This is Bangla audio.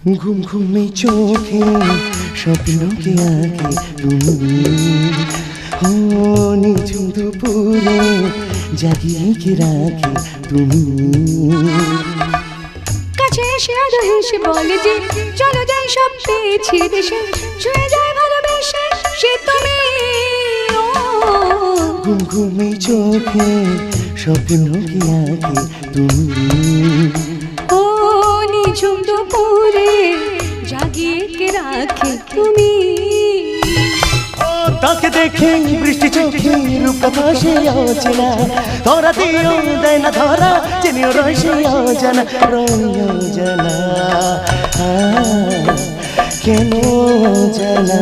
ঘুম ঘুমে চোখে স্বপ্নকে আঁকে তুমি, ও নিঝুম দুপুরে জাগিয়ে কে রাখে তুমি। কাছে এসে আরো হেসে বলে যে চলো যাই সব পেয়েছি দেশে, ছুঁয়ে যায় ভালোবেসে সে তুমি। ঘুম ঘুমে চোখে স্বপ্নকে আঁকে তুমি, ও নিঝুম দুপুরে জাগিয়ে কে রাখে তুমি। তাকে দেখে বৃষ্টি চোখে রূপ ভাসে অচেনা, ধরা দিও দেয় না ধরা, চিনিও রয় সে অজানা, রয় অজানা কেন জানা।